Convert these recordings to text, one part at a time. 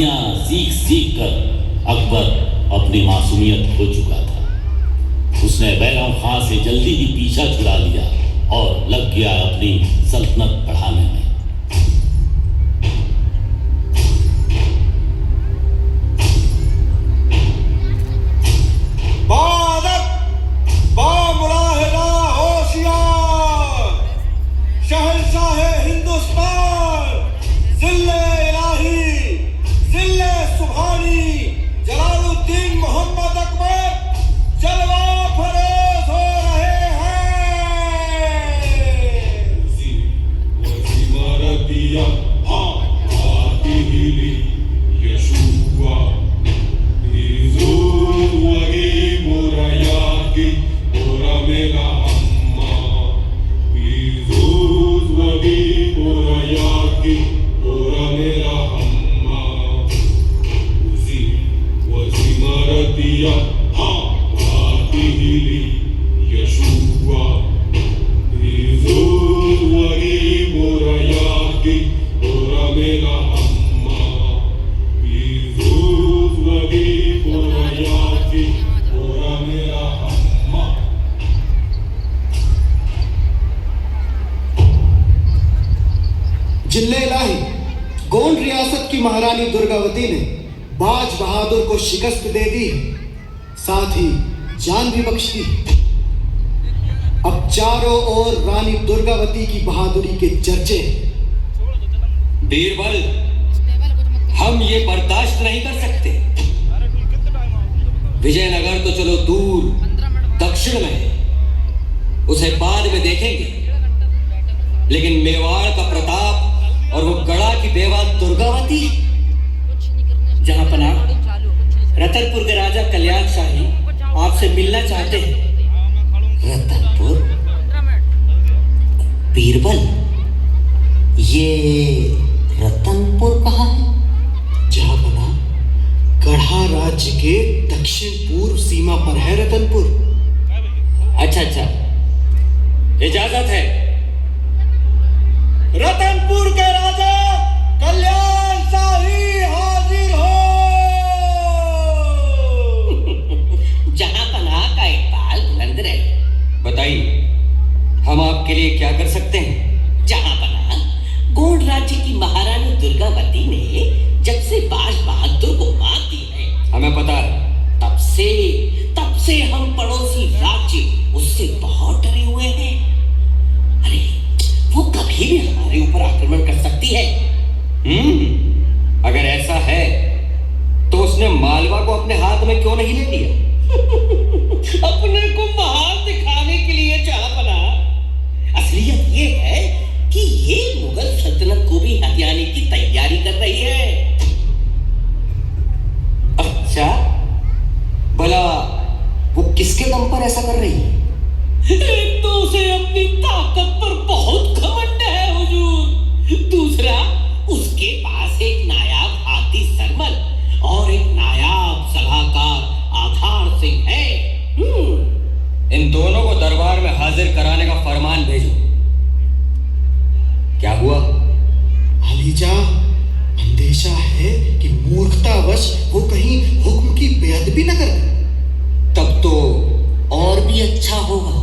बाजियां सीख सीख कर अकबर अपनी मासूमियत खो चुका था। उसने बैरम खां से जल्दी ही पीछा छुड़ा लिया और लग गया अपनी सल्तनत बढ़ाने में। गोंड रियासत की महारानी दुर्गावती ने बाज बहादुर को शिकस्त दे दी, साथ ही जान भी बख्श दी। अब चारों ओर रानी दुर्गावती की बहादुरी के चर्चे। बीरबल, हम ये बर्दाश्त नहीं कर सकते। विजयनगर तो चलो दूर दक्षिण में, उसे बाद में देखेंगे, लेकिन मेवाड़ का प्रताप और वो गढ़ा की बेवा दुर्गावती। जहांपनाह, रतनपुर के राजा कल्याण शाही आपसे मिलना चाहते हैं। रतनपुर? बीरबल, ये रतनपुर कहाँ है? जहांपनाह, गढ़ा राज्य के दक्षिण पूर्व सीमा पर है रतनपुर। अच्छा, इजाजत है। रतनपुर के राजा कल्याण शाही हाजिर हो। जहांपनाह का इकबाल बुलंद रहे। बताइए, हम आपके लिए क्या कर सकते हैं? जहांपनाह, गोंड राज्य की महारानी दुर्गावती ने जब से बाज बहादुर को मात दी है, हमें पता है, तब से हम पड़ोसी राज्य उससे बहुत डरे हुए हैं। अरे, वो कभी भी हमारे ऊपर आक्रमण कर सकती है। अगर ऐसा है तो उसने मालवा को अपने हाथ में क्यों नहीं ले लिया? अपने को महान दिखाने के लिए जहांपनाह, असलियत ये है कि ये मुगल सल्तनत को भी हथियाने की तैयारी कर रही है। अच्छा, भला वो किसके दम पर ऐसा कर रही है? एक तो उसे अपनी ताकत पर बहुत घमंड है हुजूर, दूसरा उसके पास एक नायाब हाथी सरमल और एक नायाब सलाहकार आधार सिंह है। इन दोनों को दरबार में हाजिर कराने का फरमान भेजो। क्या हुआ? अलीजा, अंदेशा है कि मूर्खतावश वो कहीं हुक्म की बेअदबी न कर दे। तब तो और भी अच्छा होगा।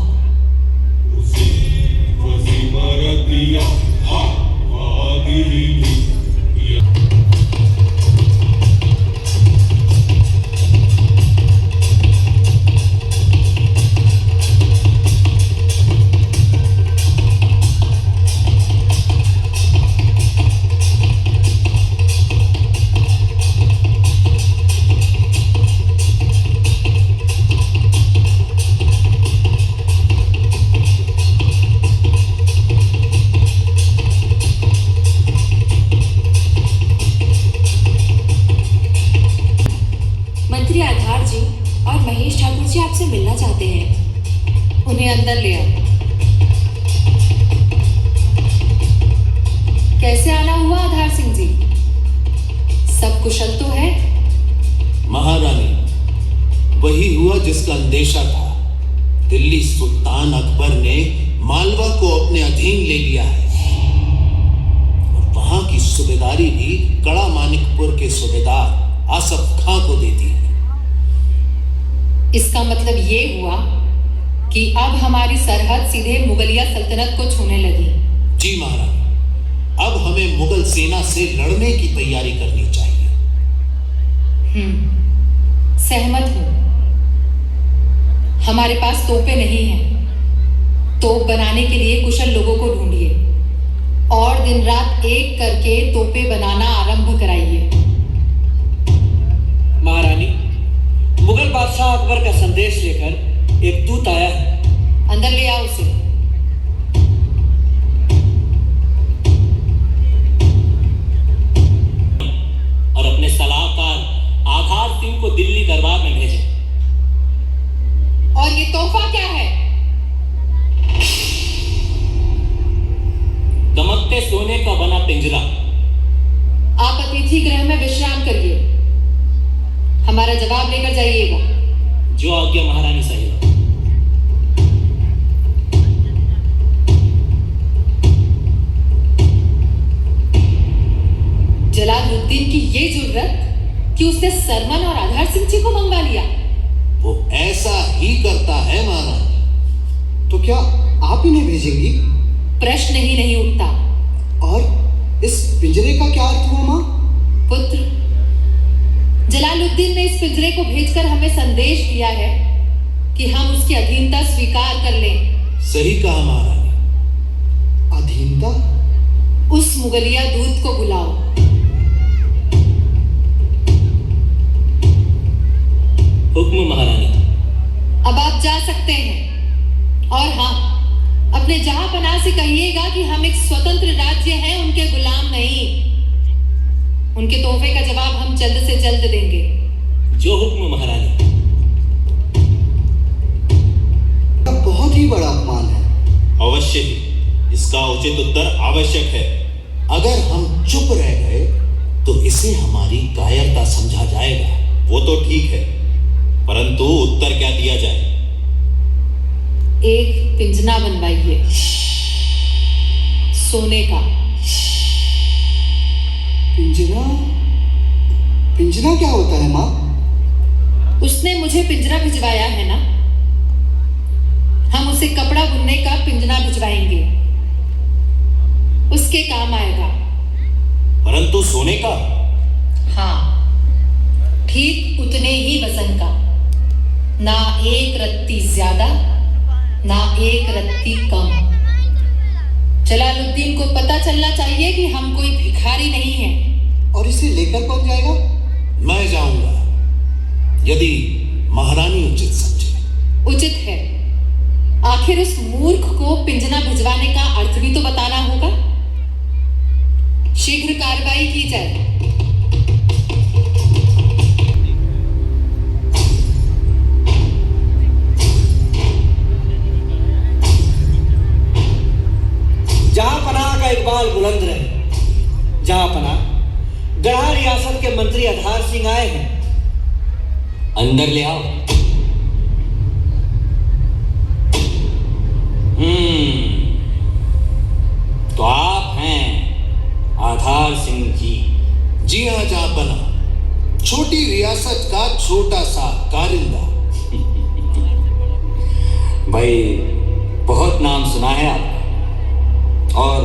आपसे मिलना चाहते हैं, उन्हें अंदर ले आओ। कैसे आना हुआ आधार सिंह जी? सब कुशल तो है? महारानी, वही हुआ जिसका अंदेशा था। दिल्ली सुल्तान अकबर ने मालवा को अपने अधीन ले लिया है और वहां की सूबेदारी भी कड़ा मानिकपुर के सूबेदार आसफ खां को दे दी है। इसका मतलब ये हुआ कि अब हमारी सरहद सीधे मुगलिया सल्तनत को छूने लगी। जी महारानी, अब हमें मुगल सेना से लड़ने की तैयारी करनी चाहिए। सहमत हूं। हमारे पास तोपें नहीं हैं। तोप बनाने के लिए कुशल लोगों को ढूंढिए और दिन रात एक करके तोपें बनाना आरंभ कराइए। महारानी, मुगल बादशाह अकबर का संदेश लेकर एक दूत आया है। अंदर ले आओ उसे। और अपने सलाहकार आधार सिंह को दिल्ली दरबार में भेजें। और ये तोहफा क्या है? दमकते सोने का बना पिंजरा। आप अतिथि गृह में विश्राम करिए। हमारा जवाब लेकर जाइएगा। जो आज्ञा महारानी साहिबा। जलालुद्दीन की ये जुर्रत कि उसने सरमन और आधार सिंह जी को मंगवा लिया। वो ऐसा ही करता है महारानी। तो क्या आप इन्हें भेजेंगी? प्रश्न ही नहीं उठता। और इस पिंजरे का क्या अर्थ हुआ मां? पुत्र, जलालुद्दीन ने इस पिंजरे को भेजकर हमें संदेश दिया है कि हम उसकी अधीनता स्वीकार कर लें। सही कहा महारानी। अधीनता? उस मुगलिया दूत को बुलाओ। हुक्म महारानी। अब आप जा सकते हैं। और हाँ, अपने जहांपनाह से कहिएगा कि हम एक स्वतंत्र राज्य हैं, उनके गुलाम नहीं। उनके तोहफे का जवाब हम जल्द से जल्द देंगे। जो हुक्म महारानी। बहुत ही बड़ा अपमान है। अवश्य ही इसका उचित उत्तर आवश्यक है। अगर हम चुप रह गए तो इसे हमारी कायरता समझा जाएगा। वो तो ठीक है, परंतु उत्तर क्या दिया जाए? एक पिंजना बनवाइए, सोने का। पिंजरा? पिंजरा क्या होता है मां? उसने मुझे पिंजरा भिजवाया है ना। हम उसे कपड़ा बुनने का पिंजना भिजवाएंगे। उसके काम आएगा। परंतु सोने का? हाँ, ठीक उतने ही वजन का। ना एक रत्ती ज्यादा, ना एक रत्ती कम। जलालुद्दीन को पता चलना चाहिए कि हम कोई भिखारी नहीं हैं। और इसे लेकर कौन जाएगा? मैं जाऊंगा, यदि महारानी उचित समझे। उचित है। आखिर उस मूर्ख को पिंजना भिजवाने का अर्थ भी तो बताना होगा। शीघ्र कार्रवाई की जाए। जहांपनाह का इकबाल बुलंद रहे। जहांपनाह, गढ़ा रियासत के मंत्री आधार सिंह आए हैं। अंदर ले आओ। तो आप हैं आधार सिंह जी? जी हाँ जहांपनाह, छोटी रियासत का छोटा सा कारिंदा। भाई, बहुत नाम सुना है आपका। और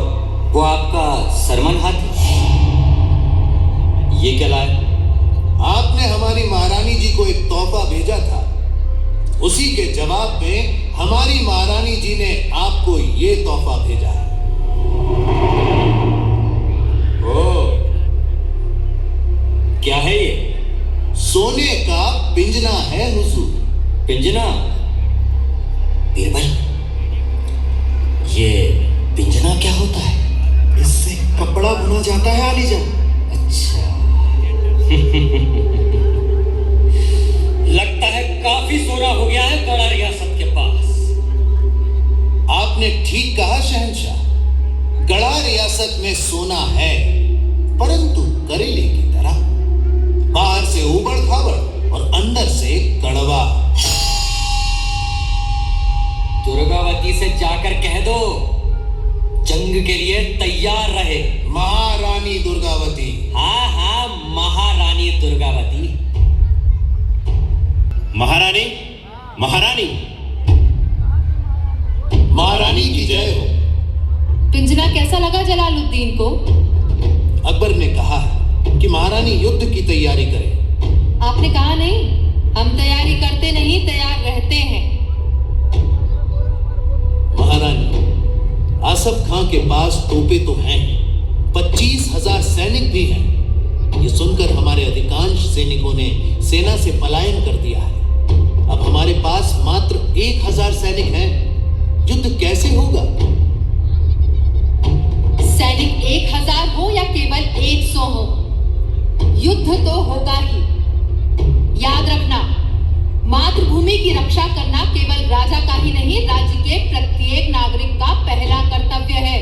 वो आपका सरमन हाथी, ये क्या लाया? आपने हमारी महारानी जी को एक तोहफा भेजा था। उसी के जवाब में हमारी महारानी जी ने आपको ये तोहफा भेजा है। ओ, क्या है ये? सोने का पिंजना है हुजूर। पिंजना? बीरबल, ये पिंजना क्या होता है? इससे कपड़ा बुना जाता है आलीजान। अच्छा। लगता है काफी सोना हो गया है गढ़ा रियासत के पास। आपने ठीक कहा शहंशाह, गढ़ा रियासत में सोना है, परंतु करेले की तरह। बाहर से उबड़ खाबड़ और अंदर से कड़वा। दुर्गावती से जाकर कह दो, जंग के लिए तैयार रहे। महारानी दुर्गावती। महारानी, महारानी, महारानी की जय हो। पिंजरा कैसा लगा जलालुद्दीन को? अकबर ने कहा है कि महारानी युद्ध की तैयारी करें। आपने कहा नहीं, हम तैयारी करते नहीं, तैयार रहते हैं। महारानी, आसफ खां के पास तोपें तो हैं, 25,000 सैनिक भी हैं। ये सुनकर हमारे अधिकांश सैनिकों ने सेना से पलायन कर दिया है। अब हमारे पास मात्र 1,000 सैनिक हैं। युद्ध कैसे होगा? सैनिक 1,000 हो या केवल 100 हो, युद्ध तो होगा ही। याद रखना, मातृभूमि की रक्षा करना केवल राजा का ही नहीं, राज्य के प्रत्येक नागरिक का पहला कर्तव्य है।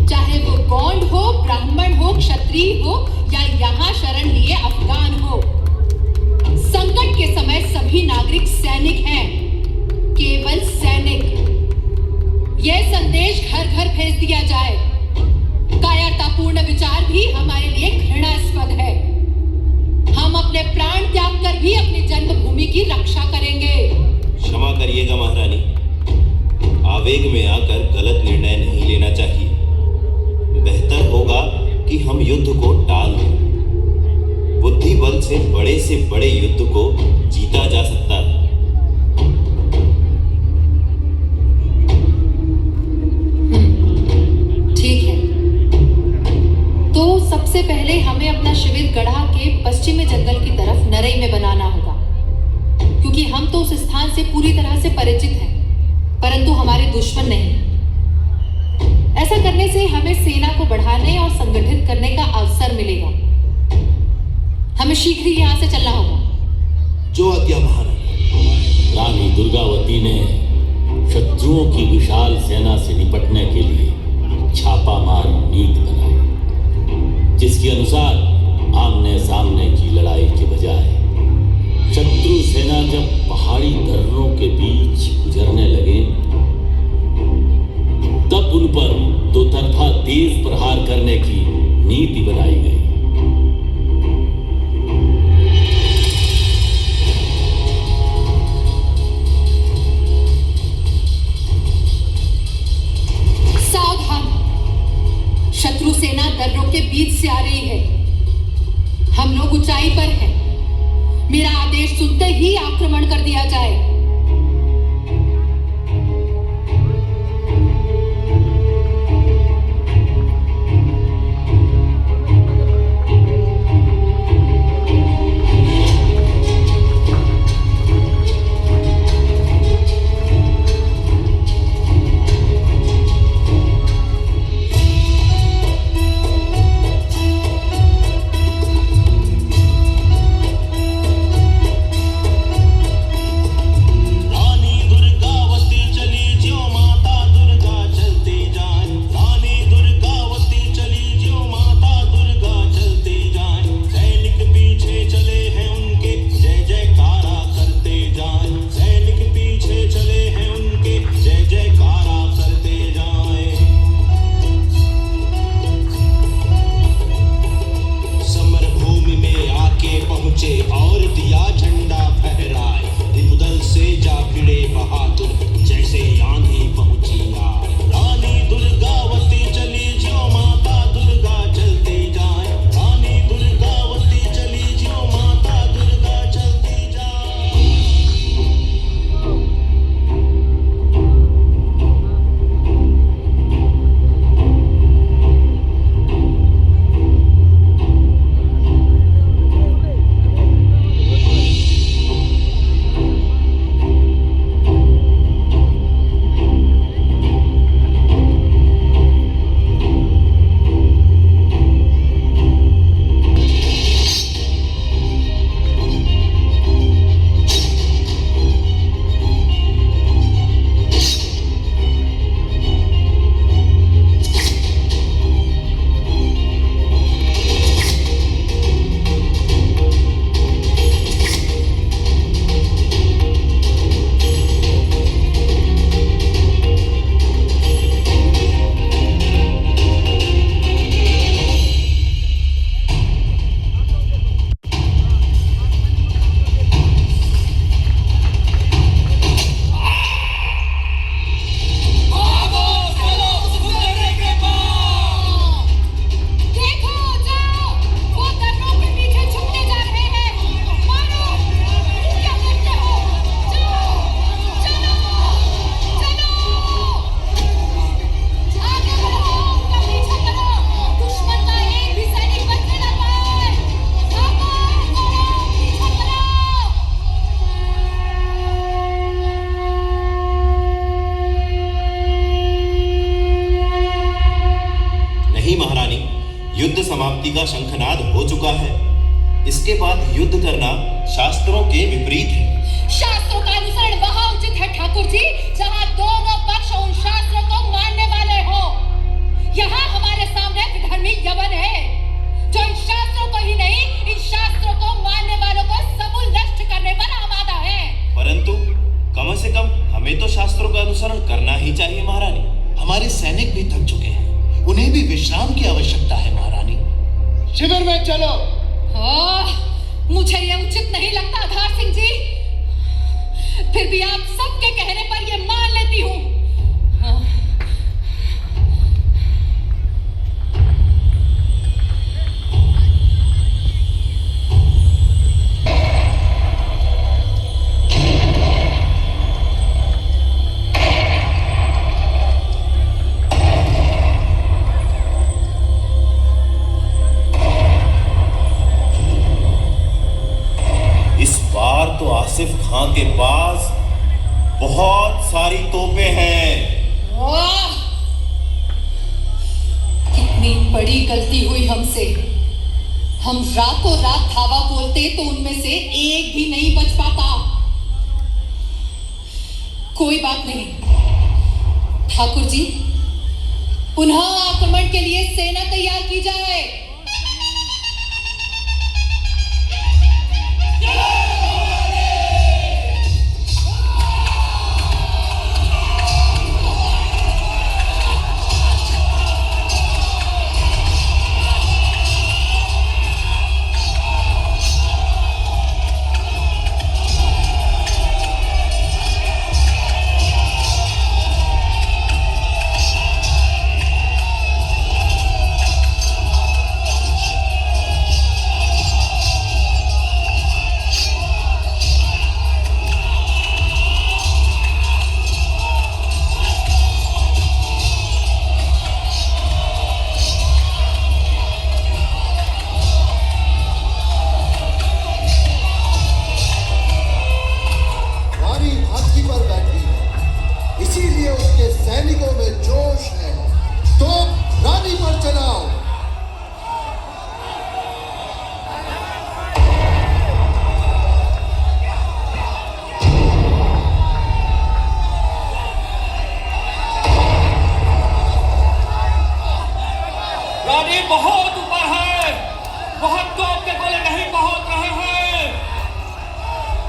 चाहे वो गौंड हो, ब्राह्मण हो, क्षत्रिय हो या यहाँ शरण लिए अफगान हो, संकट के समय सभी नागरिक सैनिक हैं, केवल सैनिक। यह संदेश घर घर भेज दिया जाए। कायरतापूर्ण विचार भी हमारे लिए घृणास्पद है। हम अपने प्राण त्याग कर भी अपनी जन्मभूमि की रक्षा करेंगे। क्षमा करिएगा महारानी, आवेग में आकर गलत निर्णय नहीं लेना चाहिए। बेहतर होगा कि हम युद्ध को टाल दें। बुद्धि बल से बड़े युद्ध को जीता जा सकता है। ठीक है, तो सबसे पहले हमें अपना शिविर गढ़ा के पश्चिमी जंगल की तरफ नरई में बनाना होगा, क्योंकि हम तो उस स्थान से पूरी तरह से परिचित हैं, परंतु हमारे दुश्मन नहीं। ऐसा करने से हमें सेना को बढ़ाने और संगठित करने का अवसर मिलेगा। हमें शीघ्र ही यहाँ से चलना होगा। जो आज्ञा महारानी। रानी दुर्गावती ने शत्रुओं की विशाल सेना से निपटने के लिए छापामार नीति बनाई, जिसके अनुसार आमने सामने की लड़ाई के बजाय शत्रु सेना जब पहाड़ी दर्रों के बीच गुजरने लगे, तब उन पर दो तरफा तेज प्रहार करने की नीति बनाई गई। सावधान, शत्रु सेना दर्रों के बीच से आ रही है। हम लोग ऊंचाई पर हैं। मेरा आदेश सुनते ही आक्रमण कर दिया जाए। इसके बाद युद्ध करना शास्त्रों के विपरीत है। शास्त्रों का अनुसरण वहां उचित है ठाकुर जी, जहां दोनों पक्ष उन शास्त्रों को मानने वाले हो। यहाँ हमारे सामने विधर्मी यवन है, जो इन शास्त्रों को ही नहीं, इन शास्त्रों को मानने वालों को समूल नष्ट करने पर आमादा है। परंतु कम से कम हमें तो शास्त्रों का अनुसरण करना ही चाहिए महारानी। हमारे सैनिक भी थक चुके हैं, उन्हें भी विश्राम की आवश्यकता है महारानी। शिविर में चलो। मुझे यह उचित नहीं लगता आधार सिंह जी, फिर भी आप सबके कहने पर यह मान लेती हूँ। तो आसिफ खां के पास बहुत सारी तोपें हैं। कितनी बड़ी गलती हुई हमसे। हम रातों रात धावा बोलते तो उनमें से एक भी नहीं बच पाता। कोई बात नहीं ठाकुर जी, पुनः आक्रमण के लिए सेना तैयार की जाए। बहुत ऊपर है, बहुत तोप के गोले नहीं पहुंच रहे हैं।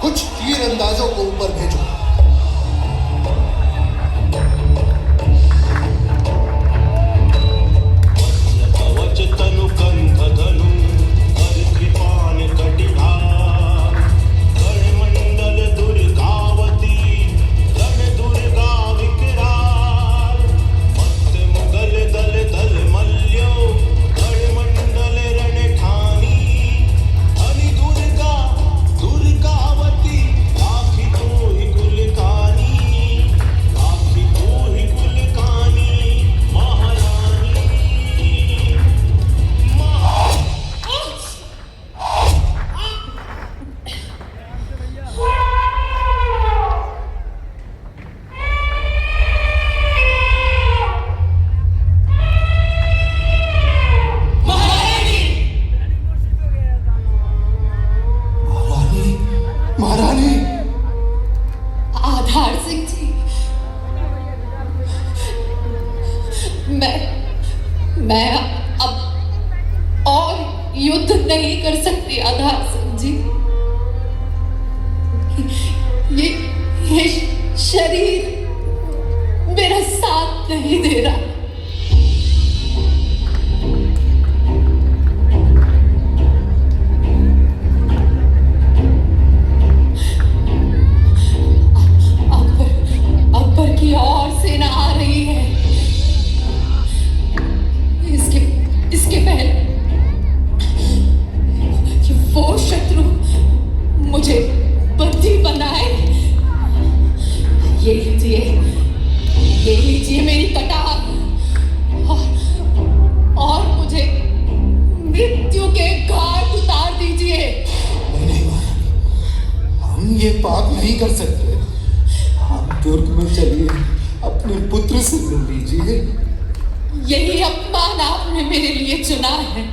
कुछ तीर अंदाजों को ऊपर भेजो। मैं अब और युद्ध नहीं कर सकती आधार सिंह जी। ये शरीर मेरा साथ नहीं दे रहा। अकबर की और सेना आ रही है। इसके पहले वो शत्रु मुझे बंदी बनाए। ये लीजिए मेरी कटार और मुझे मृत्यु के घाट उतार दीजिए। नहीं महारानी, हम ये पाप नहीं कर सकते। आप दुर्ग में चलिए, अपने पुत्र से मिल लीजिए। यही अपमान आपने मेरे लिए चुना है।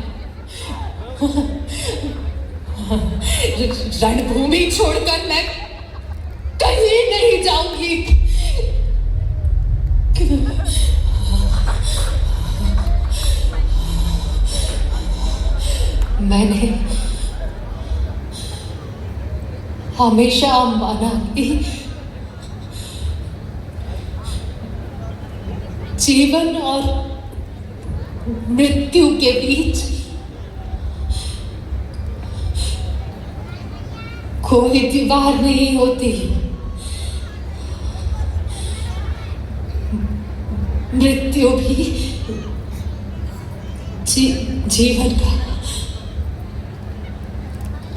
रणभूमि छोड़कर मैं कहीं नहीं जाऊंगी। मैंने हमेशा माना कि जीवन और मृत्यु के बीच कोई दीवार नहीं होती। मृत्यु भी जीवन का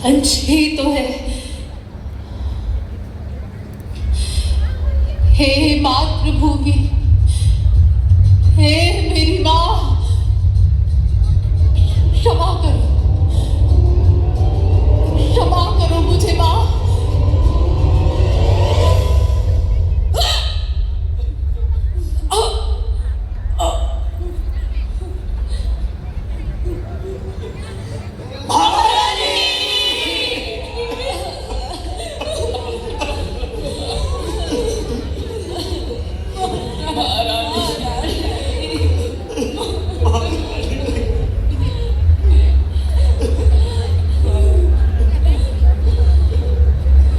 अंश ही तो है। हे मातृभूमि, हे मेरी माँ, क्षमा करो मुझे माँ।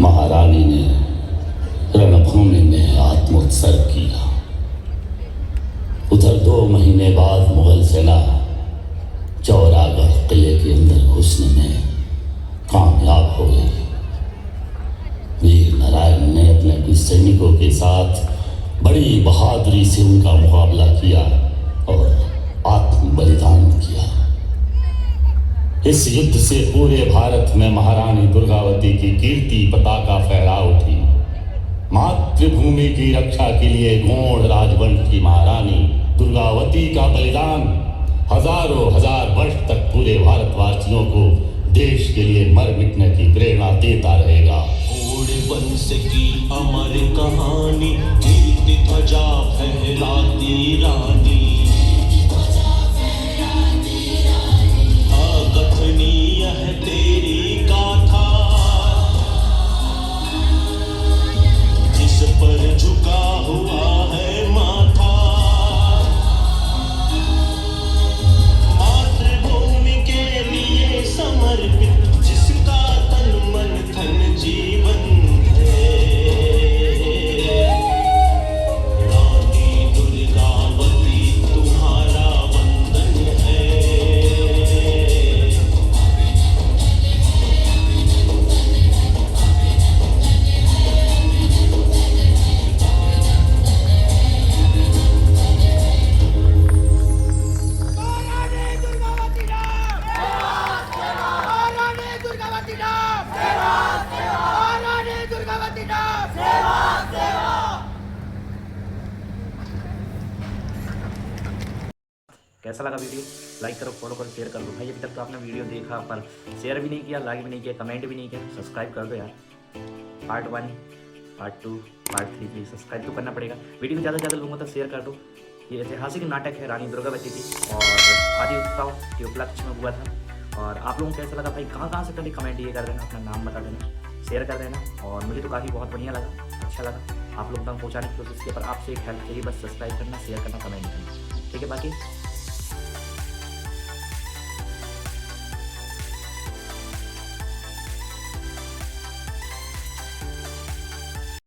महारानी ने रणभूमि में आत्मोत्सर्ग किया। उधर 2 महीने बाद मुगल सेना चौरागढ़ किले के अंदर घुसने में कामयाब हो गई। वीर नारायण ने अपने कुछ सैनिकों के साथ बड़ी बहादुरी से उनका मुकाबला किया और आत्म बलिदान किया। इस युद्ध से पूरे भारत में महारानी दुर्गावती की कीर्ति पताका फहरा उठी। मातृभूमि की रक्षा के लिए गौड़ राजवंश की महारानी दुर्गावती का बलिदान हजारों हजार वर्ष तक पूरे भारतवासियों को देश के लिए मर मिटने की प्रेरणा देता रहेगा। घोड़े वंश की अमर कहानी, कीर्ति ध्वजा फहराती रानी, अकथनीय है तेरी गाथा, जिस पर झुका हुआ है माथा। मातृभूमि के लिए समर्पित जिसका तन मन धन जीवन है, रानी दुर्गावती तुम्हारा वंदन है। कैसा लगा वीडियो? लाइक करो, फॉलो करो, शेयर कर दो भाई। अभी तक तो आपने वीडियो देखा पर शेयर भी नहीं किया, लाइक भी नहीं किया, कमेंट भी नहीं किया, सब्सक्राइब कर दो यार। Part 1, part 2, part 3 please subscribe तो करना पड़ेगा। वीडियो को ज़्यादा से ज़्यादा लोगों तक शेयर कर दो। ये ऐतिहासिक नाटक है रानी दुर्गावती की और आदि उत्सव के उपलक्ष्य में हुआ था। और आप लोगों को कैसा लगा भाई? कहाँ से पहले कमेंट ये कर देना, अपना नाम बता देना, शेयर कर देना। और मुझे तो काफ़ी बहुत बढ़िया लगा, अच्छा लगा। आप लोगों तक पहुँचाने की कोशिश की, पर आपसे एक हेल्प चाहिए, बस सब्सक्राइब करना, शेयर करना, कमेंट करना, ठीक है? बाकी